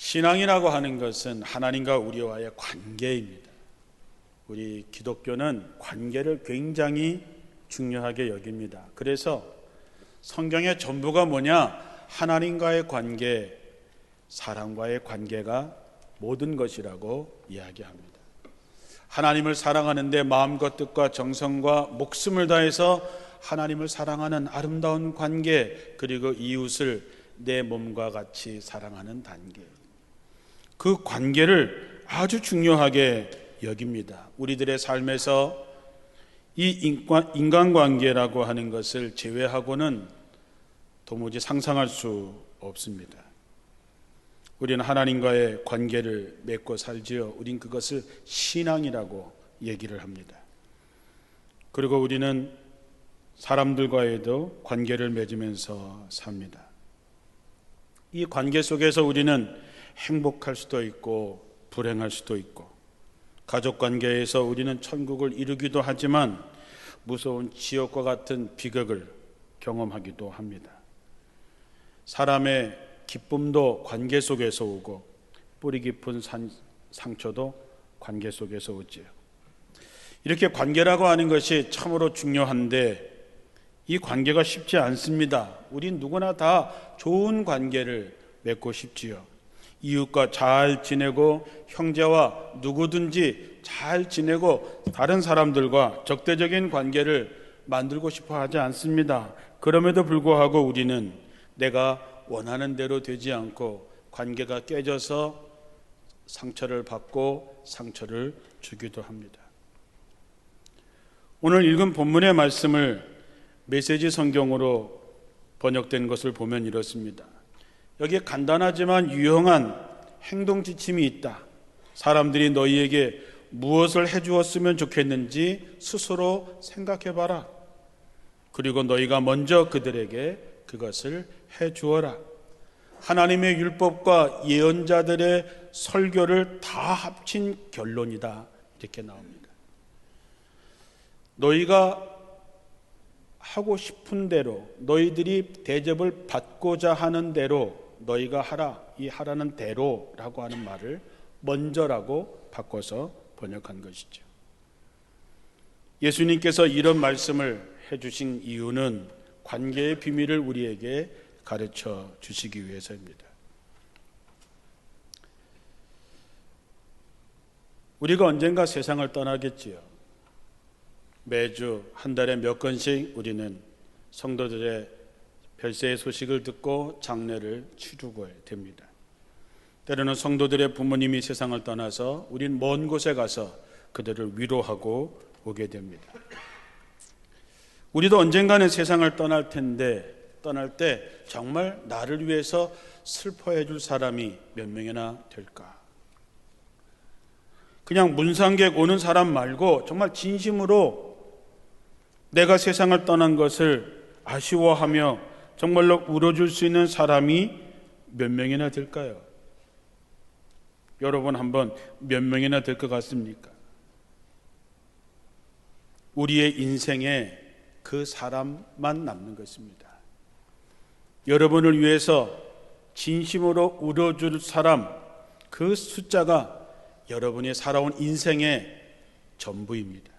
신앙이라고 하는 것은 하나님과 우리와의 관계입니다. 우리 기독교는 관계를 굉장히 중요하게 여깁니다. 그래서 성경의 전부가 뭐냐? 하나님과의 관계, 사람과의 관계가 모든 것이라고 이야기합니다. 하나님을 사랑하는데 마음과 뜻과 정성과 목숨을 다해서 하나님을 사랑하는 아름다운 관계, 그리고 이웃을 내 몸과 같이 사랑하는 단계, 그 관계를 아주 중요하게 여깁니다. 우리들의 삶에서 이 인간관계라고 하는 것을 제외하고는 도무지 상상할 수 없습니다. 우리는 하나님과의 관계를 맺고 살지요. 우린 그것을 신앙이라고 얘기를 합니다. 그리고 우리는 사람들과에도 관계를 맺으면서 삽니다. 이 관계 속에서 우리는 행복할 수도 있고 불행할 수도 있고, 가족관계에서 우리는 천국을 이루기도 하지만 무서운 지옥과 같은 비극을 경험하기도 합니다. 사람의 기쁨도 관계 속에서 오고 뿌리 깊은 상처도 관계 속에서 오지요. 이렇게 관계라고 하는 것이 참으로 중요한데 이 관계가 쉽지 않습니다. 우린 누구나 다 좋은 관계를 맺고 싶지요. 이웃과 잘 지내고 형제와 누구든지 잘 지내고 다른 사람들과 적대적인 관계를 만들고 싶어 하지 않습니다. 그럼에도 불구하고 우리는 내가 원하는 대로 되지 않고 관계가 깨져서 상처를 받고 상처를 주기도 합니다. 오늘 읽은 본문의 말씀을 메시지 성경으로 번역된 것을 보면 이렇습니다. 여기에 간단하지만 유용한 행동 지침이 있다. 사람들이 너희에게 무엇을 해주었으면 좋겠는지 스스로 생각해봐라. 그리고 너희가 먼저 그들에게 그것을 해주어라. 하나님의 율법과 예언자들의 설교를 다 합친 결론이다. 이렇게 나옵니다. 너희가 하고 싶은 대로, 너희들이 대접을 받고자 하는 대로 너희가 하라. 이 하라는 대로라고 하는 말을 먼저라고 바꿔서 번역한 것이죠. 예수님께서 이런 말씀을 해주신 이유는 관계의 비밀을 우리에게 가르쳐 주시기 위해서입니다. 우리가 언젠가 세상을 떠나겠지요. 매주 한 달에 몇 건씩 우리는 성도들의 별세의 소식을 듣고 장례를 치르고 됩니다. 때로는 성도들의 부모님이 세상을 떠나서 우린 먼 곳에 가서 그들을 위로하고 오게 됩니다. 우리도 언젠가는 세상을 떠날 텐데, 떠날 때 정말 나를 위해서 슬퍼해 줄 사람이 몇 명이나 될까? 그냥 문상객 오는 사람 말고 정말 진심으로 내가 세상을 떠난 것을 아쉬워하며 정말로 울어줄 수 있는 사람이 몇 명이나 될까요? 여러분 한번 몇 명이나 될 것 같습니까? 우리의 인생에 그 사람만 남는 것입니다. 여러분을 위해서 진심으로 울어줄 사람, 그 숫자가 여러분이 살아온 인생의 전부입니다.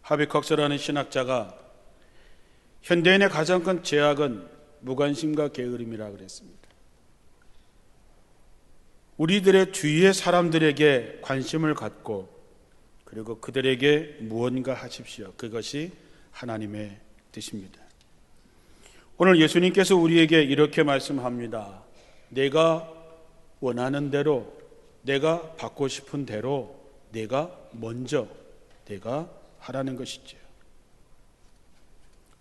하비컥스라는 신학자가 현대인의 가장 큰 죄악은 무관심과 게으름이라 그랬습니다. 우리들의 주위의 사람들에게 관심을 갖고 그리고 그들에게 무언가 하십시오. 그것이 하나님의 뜻입니다. 오늘 예수님께서 우리에게 이렇게 말씀합니다. 내가 원하는 대로, 내가 받고 싶은 대로 내가 먼저 내가 하라는 것이죠.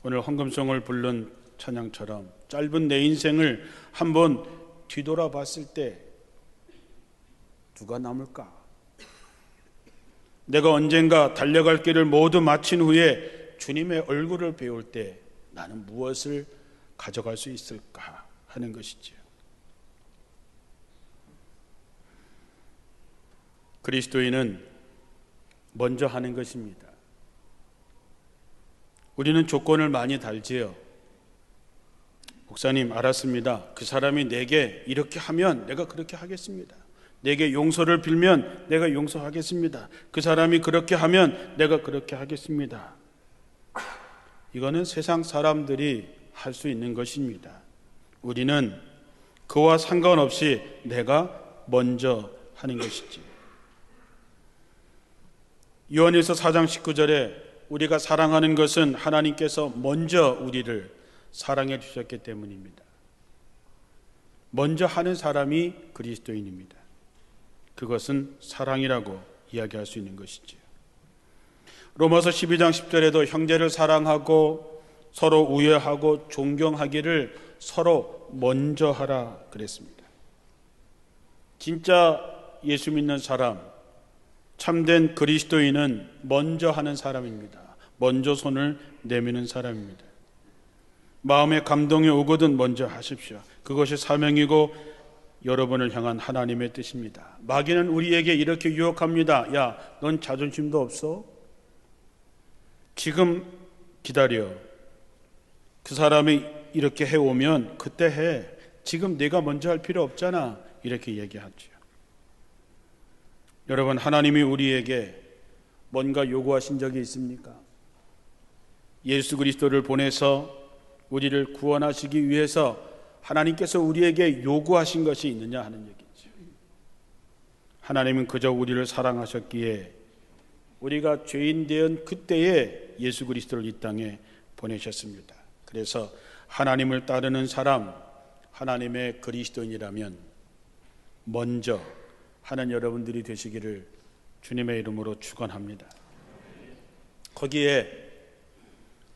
오늘 헌금송을 부른 찬양처럼 짧은 내 인생을 한번 뒤돌아봤을 때 누가 남을까? 내가 언젠가 달려갈 길을 모두 마친 후에 주님의 얼굴을 배울 때 나는 무엇을 가져갈 수 있을까 하는 것이죠. 그리스도인은 먼저 하는 것입니다. 우리는 조건을 많이 달지요. 목사님, 알았습니다. 그 사람이 내게 이렇게 하면 내가 그렇게 하겠습니다. 내게 용서를 빌면 내가 용서하겠습니다. 그 사람이 그렇게 하면 내가 그렇게 하겠습니다. 이거는 세상 사람들이 할 수 있는 것입니다. 우리는 그와 상관없이 내가 먼저 하는 것이지. 요한일서 4장 19절에 우리가 사랑하는 것은 하나님께서 먼저 우리를 사랑해 주셨기 때문입니다. 먼저 하는 사람이 그리스도인입니다. 그것은 사랑이라고 이야기할 수 있는 것이지요. 로마서 12장 10절에도 형제를 사랑하고 서로 우애하고 존경하기를 서로 먼저 하라 그랬습니다. 진짜 예수 믿는 사람, 참된 그리스도인은 먼저 하는 사람입니다. 먼저 손을 내미는 사람입니다. 마음에 감동이 오거든 먼저 하십시오. 그것이 사명이고 여러분을 향한 하나님의 뜻입니다. 마귀는 우리에게 이렇게 유혹합니다. 야, 넌 자존심도 없어? 지금 기다려. 그 사람이 이렇게 해오면 그때 해. 지금 네가 먼저 할 필요 없잖아. 이렇게 얘기하죠. 여러분, 하나님이 우리에게 뭔가 요구하신 적이 있습니까? 예수 그리스도를 보내서 우리를 구원하시기 위해서 하나님께서 우리에게 요구하신 것이 있느냐 하는 얘기죠. 하나님은 그저 우리를 사랑하셨기에 우리가 죄인 되은 그때에 예수 그리스도를 이 땅에 보내셨습니다. 그래서 하나님을 따르는 사람, 하나님의 그리스도인이라면 먼저 하는 여러분들이 되시기를 주님의 이름으로 축원합니다. 거기에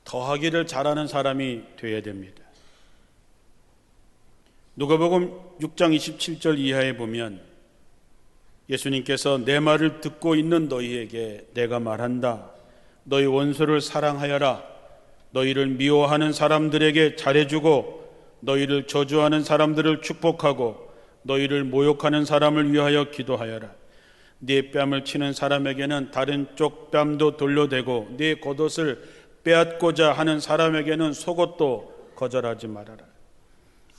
더하기를 잘하는 사람이 되어야 됩니다. 누가복음 6장 27절 이하에 보면 예수님께서 내 말을 듣고 있는 너희에게 내가 말한다. 너희 원수를 사랑하여라. 너희를 미워하는 사람들에게 잘해주고 너희를 저주하는 사람들을 축복하고 너희를 모욕하는 사람을 위하여 기도하여라. 네 뺨을 치는 사람에게는 다른 쪽 뺨도 돌려대고 네 겉옷을 빼앗고자 하는 사람에게는 속옷도 거절하지 말아라.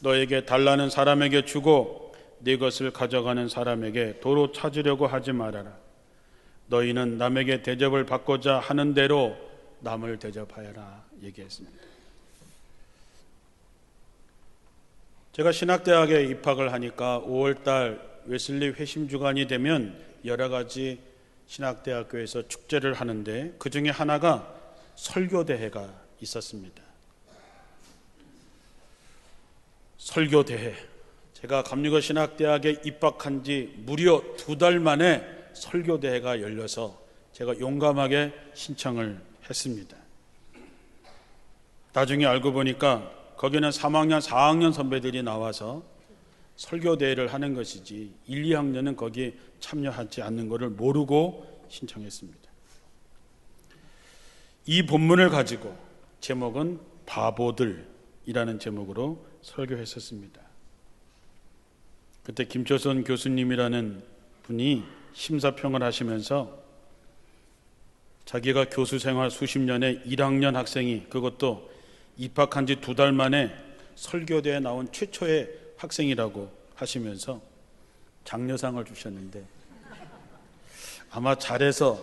너에게 달라는 사람에게 주고 네 것을 가져가는 사람에게 도로 찾으려고 하지 말아라. 너희는 남에게 대접을 받고자 하는 대로 남을 대접하여라 얘기했습니다. 제가 신학대학에 입학을 하니까 5월달 웨슬리 회심 주간이 되면 여러 가지 신학대학교에서 축제를 하는데 그 중에 하나가 설교대회가 있었습니다. 설교대회. 제가 감리교 신학대학에 입학한 지 무려 2달 만에 설교대회가 열려서 제가 용감하게 신청을 했습니다. 나중에 알고 보니까 거기는 3학년, 4학년 선배들이 나와서 설교대회를 하는 것이지 1, 2학년은 거기에 참여하지 않는 것을 모르고 신청했습니다. 이 본문을 가지고 제목은 바보들이라는 제목으로 설교했었습니다. 그때 김초선 교수님이라는 분이 심사평을 하시면서 자기가 교수 생활 수십 년에 1학년 학생이 그것도 입학한 지 2달 만에 설교대에 나온 최초의 학생이라고 하시면서 장려상을 주셨는데 아마 잘해서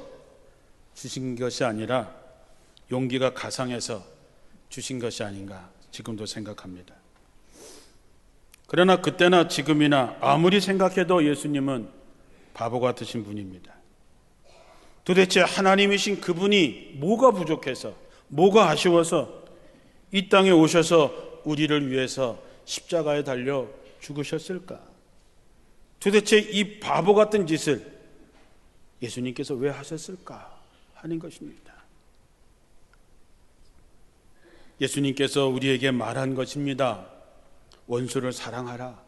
주신 것이 아니라 용기가 가상해서 주신 것이 아닌가 지금도 생각합니다. 그러나 그때나 지금이나 아무리 생각해도 예수님은 바보 같으신 분입니다. 도대체 하나님이신 그분이 뭐가 부족해서, 뭐가 아쉬워서 이 땅에 오셔서 우리를 위해서 십자가에 달려 죽으셨을까? 도대체 이 바보 같은 짓을 예수님께서 왜 하셨을까 하는 것입니다. 예수님께서 우리에게 말한 것입니다. 원수를 사랑하라.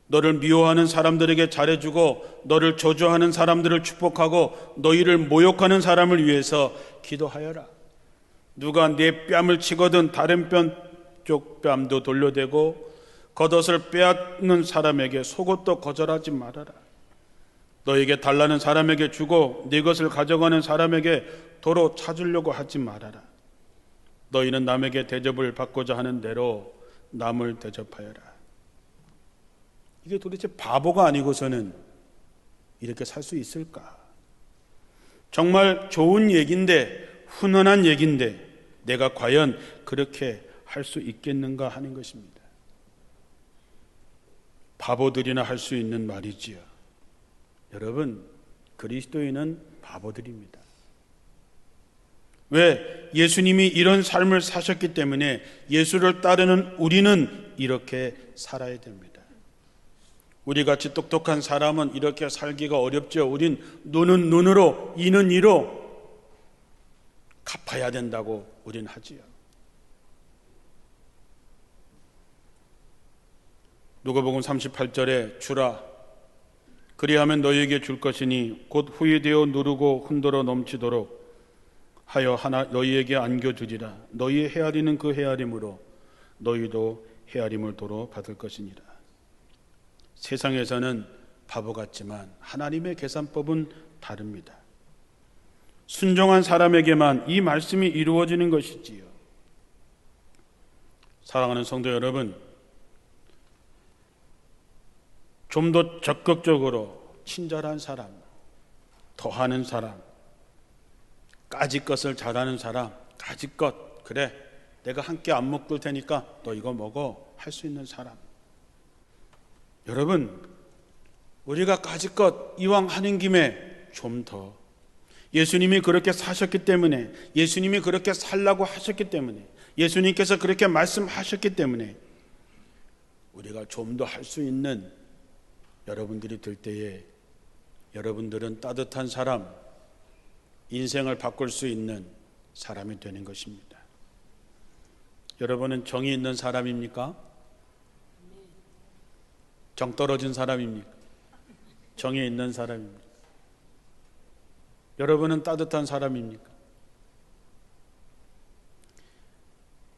너를 미워하는 사람들에게 잘해주고 너를 저주하는 사람들을 축복하고 너희를 모욕하는 사람을 위해서 기도하여라. 누가 네 뺨을 치거든 다른 쪽 뺨도 돌려대고 겉옷을 빼앗는 사람에게 속옷도 거절하지 말아라. 너에게 달라는 사람에게 주고 네 것을 가져가는 사람에게 도로 찾으려고 하지 말아라. 너희는 남에게 대접을 받고자 하는 대로 남을 대접하여라. 이게 도대체 바보가 아니고서는 이렇게 살 수 있을까? 정말 좋은 얘기인데, 훈훈한 얘기인데 내가 과연 그렇게 할 수 있겠는가 하는 것입니다. 바보들이나 할 수 있는 말이지요. 여러분, 그리스도인은 바보들입니다. 왜? 예수님이 이런 삶을 사셨기 때문에 예수를 따르는 우리는 이렇게 살아야 됩니다. 우리같이 똑똑한 사람은 이렇게 살기가 어렵죠. 우린 눈은 눈으로, 이는 이로 갚아야 된다고 우린 하지요. 누가복음 38절에 주라, 그리하면 너희에게 줄 것이니 곧 후회되어 누르고 흔들어 넘치도록 하여 하나 너희에게 안겨주리라. 너희의 헤아리는 그 헤아림으로 너희도 헤아림을 도로 받을 것이니라. 세상에서는 바보 같지만 하나님의 계산법은 다릅니다. 순종한 사람에게만 이 말씀이 이루어지는 것이지요. 사랑하는 성도 여러분, 좀 더 적극적으로 친절한 사람, 더하는 사람, 까짓것을 잘하는 사람, 까짓것, 그래 내가 한 끼 안 먹을 테니까 너 이거 먹어 할 수 있는 사람. 여러분, 우리가 까짓것 이왕 하는 김에 좀 더 예수님이 그렇게 사셨기 때문에, 예수님이 그렇게 살라고 하셨기 때문에, 예수님께서 그렇게 말씀하셨기 때문에 우리가 좀 더 할 수 있는 여러분들이 될 때에 여러분들은 따뜻한 사람, 인생을 바꿀 수 있는 사람이 되는 것입니다. 여러분은 정이 있는 사람입니까? 정 떨어진 사람입니까? 정이 있는 사람입니까? 여러분은 따뜻한 사람입니까?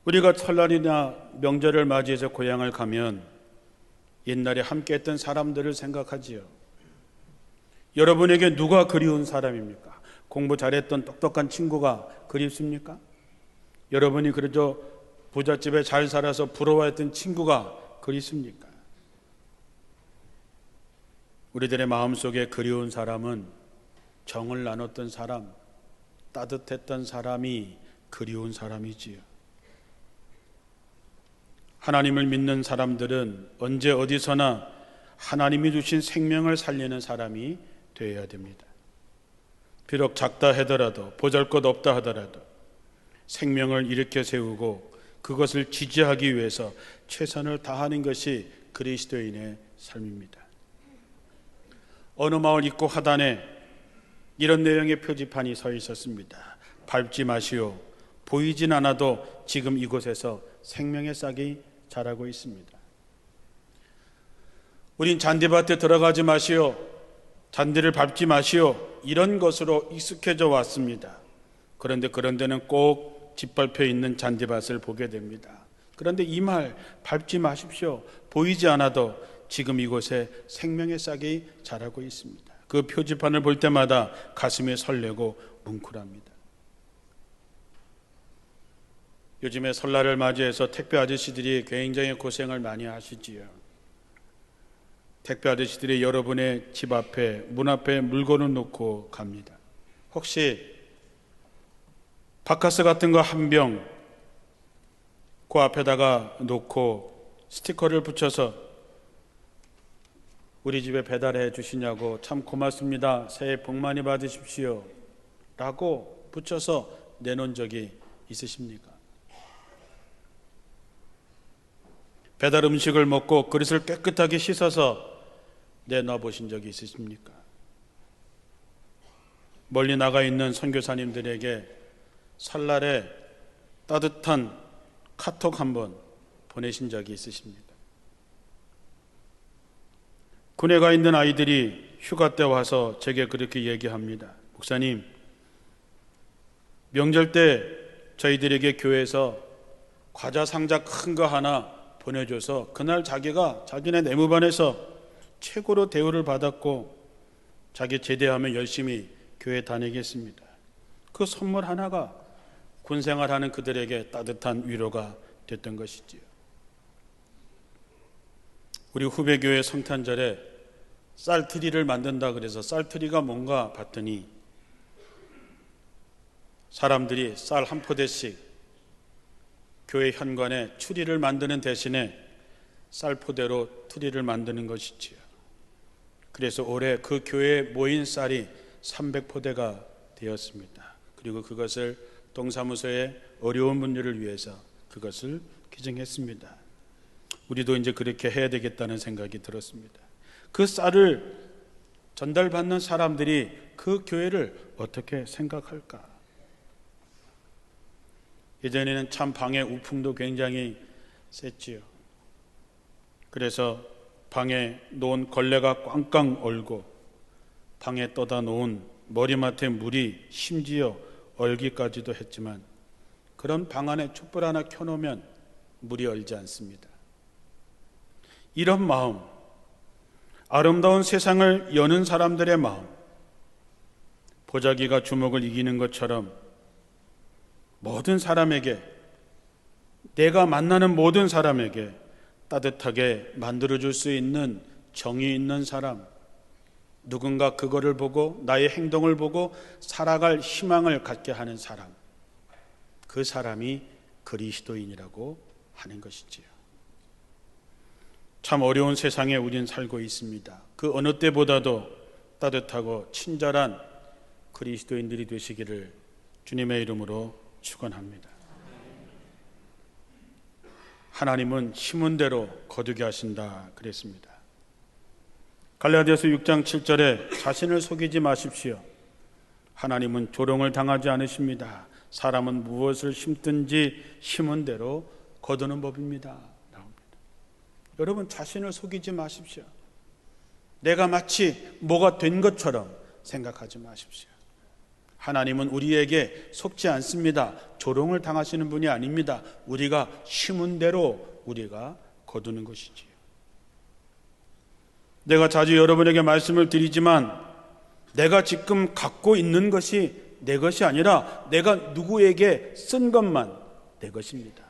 우리가 설날이나 명절을 맞이해서 고향을 가면 옛날에 함께했던 사람들을 생각하지요. 여러분에게 누가 그리운 사람입니까? 공부 잘했던 똑똑한 친구가 그립습니까? 여러분이 그래도 부잣집에 잘 살아서 부러워했던 친구가 그립습니까? 우리들의 마음속에 그리운 사람은 정을 나눴던 사람, 따뜻했던 사람이 그리운 사람이지요. 하나님을 믿는 사람들은 언제 어디서나 하나님이 주신 생명을 살리는 사람이 되어야 됩니다. 비록 작다 하더라도, 보잘것없다 하더라도 생명을 일으켜 세우고 그것을 지지하기 위해서 최선을 다하는 것이 그리스도인의 삶입니다. 어느 마을 입구 하단에 이런 내용의 표지판이 서 있었습니다. 밟지 마시오. 보이진 않아도 지금 이곳에서 생명의 싹이 자라고 있습니다. 우린 잔디밭에 들어가지 마시오. 잔디를 밟지 마시오. 이런 것으로 익숙해져 왔습니다. 그런데 그런 데는 꼭 짓밟혀 있는 잔디밭을 보게 됩니다. 그런데 이 말 밟지 마십시오. 보이지 않아도 지금 이곳에 생명의 싹이 자라고 있습니다. 그 표지판을 볼 때마다 가슴이 설레고 뭉클합니다. 요즘에 설날을 맞이해서 택배 아저씨들이 굉장히 고생을 많이 하시지요. 택배 아저씨들이 여러분의 집 앞에, 문 앞에 물건을 놓고 갑니다. 혹시 바카스 같은 거 한 병 그 앞에다가 놓고 스티커를 붙여서 우리 집에 배달해 주시냐고, 참 고맙습니다, 새해 복 많이 받으십시오 라고 붙여서 내놓은 적이 있으십니까? 배달 음식을 먹고 그릇을 깨끗하게 씻어서 내놔 보신 적이 있으십니까? 멀리 나가 있는 선교사님들에게 설날에 따뜻한 카톡 한번 보내신 적이 있으십니까? 군에 가 있는 아이들이 휴가 때 와서 제게 그렇게 얘기합니다. 목사님, 명절 때 저희들에게 교회에서 과자 상자 큰 거 하나 보내줘서 그날 자기가 자기네 내무반에서 최고로 대우를 받았고 자기 제대하면 열심히 교회 다니겠습니다. 그 선물 하나가 군생활하는 그들에게 따뜻한 위로가 됐던 것이지요. 우리 후배 교회 성탄절에 쌀트리를 만든다 그래서 쌀트리가 뭔가 봤더니 사람들이 쌀 한 포대씩 교회 현관에 추리를 만드는 대신에 쌀포대로 트리를 만드는 것이지요. 그래서 올해 그 교회에 모인 쌀이 300포대가 되었습니다. 그리고 그것을 동사무소의 어려운 분들을 위해서 그것을 기증했습니다. 우리도 이제 그렇게 해야 되겠다는 생각이 들었습니다. 그 쌀을 전달받는 사람들이 그 교회를 어떻게 생각할까? 예전에는 참 방의 우풍도 굉장히 셌지요. 그래서 방에 놓은 걸레가 꽝꽝 얼고 방에 떠다 놓은 머리맡에 물이 심지어 얼기까지도 했지만 그런 방 안에 촛불 하나 켜놓으면 물이 얼지 않습니다. 이런 마음, 아름다운 세상을 여는 사람들의 마음, 보자기가 주먹을 이기는 것처럼 모든 사람에게, 내가 만나는 모든 사람에게 따뜻하게 만들어줄 수 있는 정이 있는 사람, 누군가 그거를 보고 나의 행동을 보고 살아갈 희망을 갖게 하는 사람, 그 사람이 그리스도인이라고 하는 것이지요. 참 어려운 세상에 우린 살고 있습니다. 그 어느 때보다도 따뜻하고 친절한 그리스도인들이 되시기를 주님의 이름으로 축원합니다. 하나님은 심은 대로 거두게 하신다 그랬습니다. 갈라디아서 6장 7절에 자신을 속이지 마십시오. 하나님은 조롱을 당하지 않으십니다. 사람은 무엇을 심든지 심은 대로 거두는 법입니다. 나옵니다. 여러분, 자신을 속이지 마십시오. 내가 마치 뭐가 된 것처럼 생각하지 마십시오. 하나님은 우리에게 속지 않습니다. 조롱을 당하시는 분이 아닙니다. 우리가 심은 대로 우리가 거두는 것이지요. 내가 자주 여러분에게 말씀을 드리지만 내가 지금 갖고 있는 것이 내 것이 아니라 내가 누구에게 쓴 것만 내 것입니다.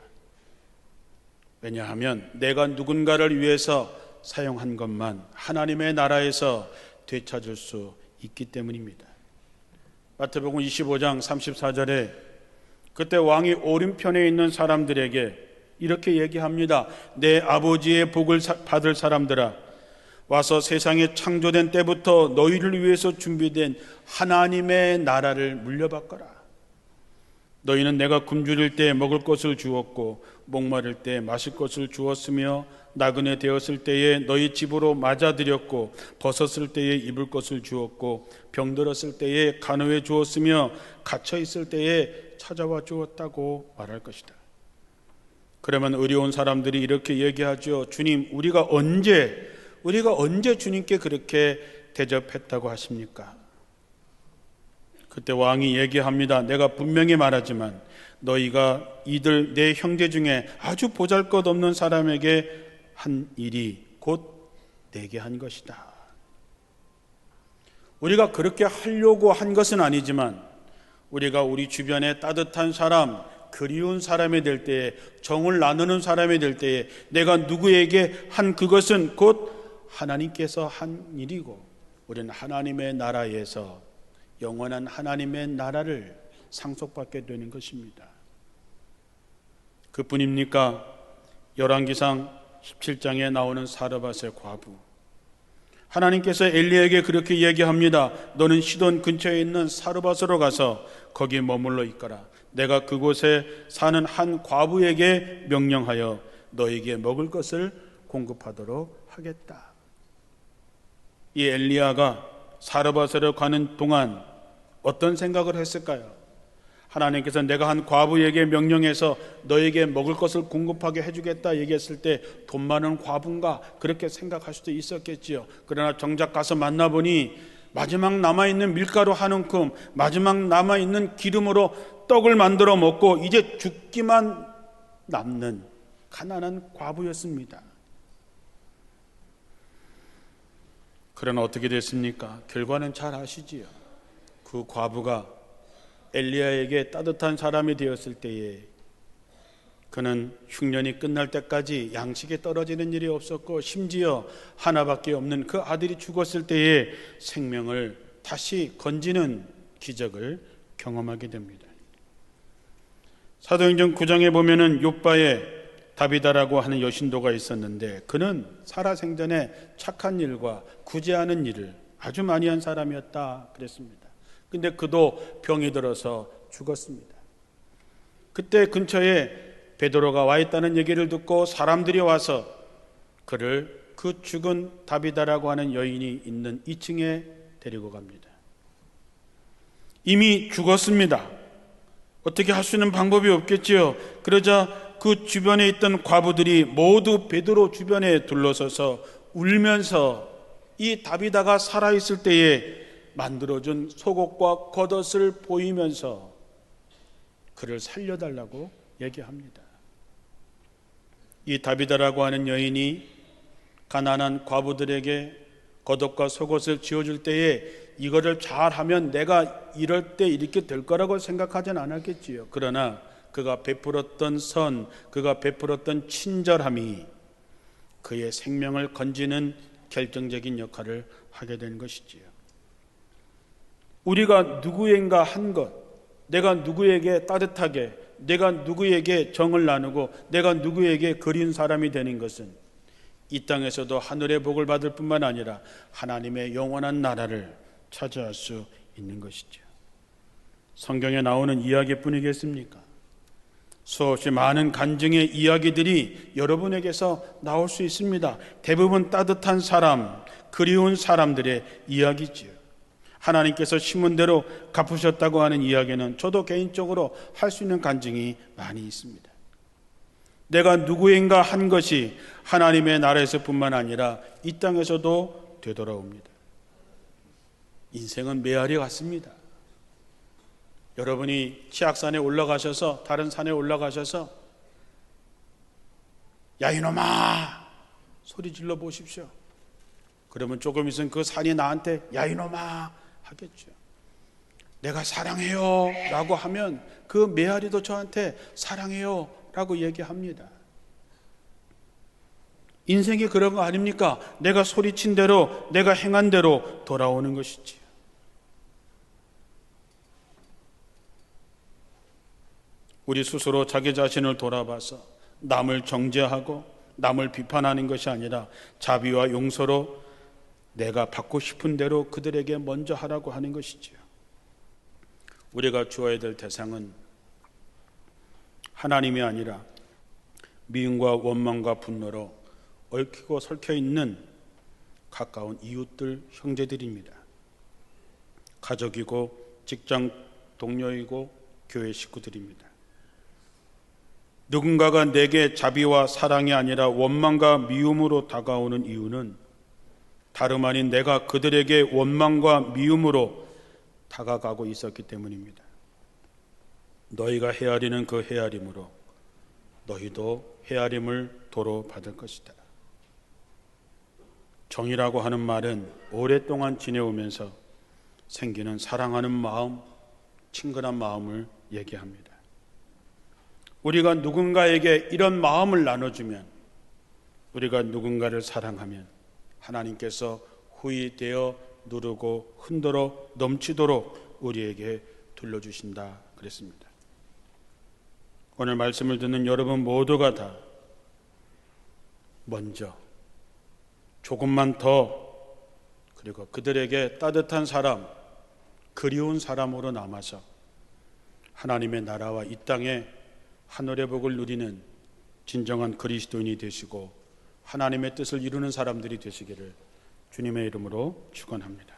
왜냐하면 내가 누군가를 위해서 사용한 것만 하나님의 나라에서 되찾을 수 있기 때문입니다. 마태복음 25장 34절에 그때 왕이 오른편에 있는 사람들에게 이렇게 얘기합니다. 내 아버지의 복을 받을 사람들아, 와서 세상에 창조된 때부터 너희를 위해서 준비된 하나님의 나라를 물려받거라. 너희는 내가 굶주릴 때 먹을 것을 주었고 목마를 때 마실 것을 주었으며 나그네 되었을 때에 너희 집으로 맞아들였고 벗었을 때에 입을 것을 주었고 병들었을 때에 간호해 주었으며 갇혀 있을 때에 찾아와 주었다고 말할 것이다. 그러면 의로운 사람들이 이렇게 얘기하죠. 주님, 우리가 언제 주님께 그렇게 대접했다고 하십니까? 그때 왕이 얘기합니다. 내가 분명히 말하지만 너희가 이들 내 형제 중에 아주 보잘것없는 사람에게 한 일이 곧 내게 한 것이다. 우리가 그렇게 하려고 한 것은 아니지만 우리가 우리 주변에 따뜻한 사람, 그리운 사람이 될 때에, 정을 나누는 사람이 될 때에 내가 누구에게 한 그것은 곧 하나님께서 한 일이고 우리는 하나님의 나라에서 영원한 하나님의 나라를 상속받게 되는 것입니다. 그뿐입니까? 열왕기상 17장에 나오는 사르밧의 과부, 하나님께서 엘리야에게 그렇게 얘기합니다. 너는 시돈 근처에 있는 사르밧으로 가서 거기 머물러 있거라. 내가 그곳에 사는 한 과부에게 명령하여 너에게 먹을 것을 공급하도록 하겠다. 이 엘리야가 사르밧으로 가는 동안 어떤 생각을 했을까요? 하나님께서 내가 한 과부에게 명령해서 너에게 먹을 것을 공급하게 해주겠다 얘기했을 때 돈 많은 과부인가 그렇게 생각할 수도 있었겠지요. 그러나 정작 가서 만나보니 마지막 남아있는 밀가루 한 움큼, 마지막 남아있는 기름으로 떡을 만들어 먹고 이제 죽기만 남는 가난한 과부였습니다. 그러나 어떻게 됐습니까? 결과는 잘 아시지요. 그 과부가 엘리야에게 따뜻한 사람이 되었을 때에 그는 흉년이 끝날 때까지 양식이 떨어지는 일이 없었고 심지어 하나밖에 없는 그 아들이 죽었을 때에 생명을 다시 건지는 기적을 경험하게 됩니다. 사도행전 9장에 보면은 욥바에 다비다라고 하는 여신도가 있었는데 그는 살아생전에 착한 일과 구제하는 일을 아주 많이 한 사람이었다 그랬습니다. 근데 그도 병이 들어서 죽었습니다. 그때 근처에 베드로가 와 있다는 얘기를 듣고 사람들이 와서 그를 그 죽은 다비다라고 하는 여인이 있는 2층에 데리고 갑니다. 이미 죽었습니다. 어떻게 할 수 있는 방법이 없겠지요. 그러자 그 주변에 있던 과부들이 모두 베드로 주변에 둘러서서 울면서 이 다비다가 살아있을 때에 만들어준 속옷과 겉옷을 보이면서 그를 살려달라고 얘기합니다. 이 다비다라고 하는 여인이 가난한 과부들에게 겉옷과 속옷을 지어줄 때에 이거를 잘하면 내가 이럴 때 이렇게 될 거라고 생각하진 않았겠지요. 그러나 그가 베풀었던 선, 그가 베풀었던 친절함이 그의 생명을 건지는 결정적인 역할을 하게 된 것이지요. 우리가 누구인가 한 것, 내가 누구에게 따뜻하게, 내가 누구에게 정을 나누고 내가 누구에게 그리운 사람이 되는 것은 이 땅에서도 하늘의 복을 받을 뿐만 아니라 하나님의 영원한 나라를 차지할 수 있는 것이죠. 성경에 나오는 이야기뿐이겠습니까? 수없이 많은 간증의 이야기들이 여러분에게서 나올 수 있습니다. 대부분 따뜻한 사람, 그리운 사람들의 이야기지요. 하나님께서 심은 대로 갚으셨다고 하는 이야기는 저도 개인적으로 할 수 있는 간증이 많이 있습니다. 내가 누구인가 한 것이 하나님의 나라에서뿐만 아니라 이 땅에서도 되돌아옵니다. 인생은 메아리 같습니다. 여러분이 치악산에 올라가셔서 다른 산에 올라가셔서 야 이놈아 소리 질러 보십시오. 그러면 조금 있으면 그 산이 나한테 야 이놈아 하겠죠. 내가 사랑해요 라고 하면 그 메아리도 저한테 사랑해요 라고 얘기합니다. 인생이 그런 거 아닙니까? 내가 소리친 대로 내가 행한 대로 돌아오는 것이지요. 우리 스스로 자기 자신을 돌아봐서 남을 정죄하고 남을 비판하는 것이 아니라 자비와 용서로 내가 받고 싶은 대로 그들에게 먼저 하라고 하는 것이지요. 우리가 주어야 될 대상은 하나님이 아니라 미움과 원망과 분노로 얽히고 설켜 있는 가까운 이웃들, 형제들입니다. 가족이고 직장 동료이고 교회 식구들입니다. 누군가가 내게 자비와 사랑이 아니라 원망과 미움으로 다가오는 이유는 다름 아닌 내가 그들에게 원망과 미움으로 다가가고 있었기 때문입니다. 너희가 헤아리는 그 헤아림으로 너희도 헤아림을 도로 받을 것이다. 정이라고 하는 말은 오랫동안 지내오면서 생기는 사랑하는 마음, 친근한 마음을 얘기합니다. 우리가 누군가에게 이런 마음을 나눠주면, 우리가 누군가를 사랑하면 하나님께서 후이되어 누르고 흔들어 넘치도록 우리에게 둘러주신다 그랬습니다. 오늘 말씀을 듣는 여러분 모두가 다 먼저 조금만 더, 그리고 그들에게 따뜻한 사람, 그리운 사람으로 남아서 하나님의 나라와 이 땅에 하늘의 복을 누리는 진정한 그리스도인이 되시고 하나님의 뜻을 이루는 사람들이 되시기를 주님의 이름으로 축원합니다.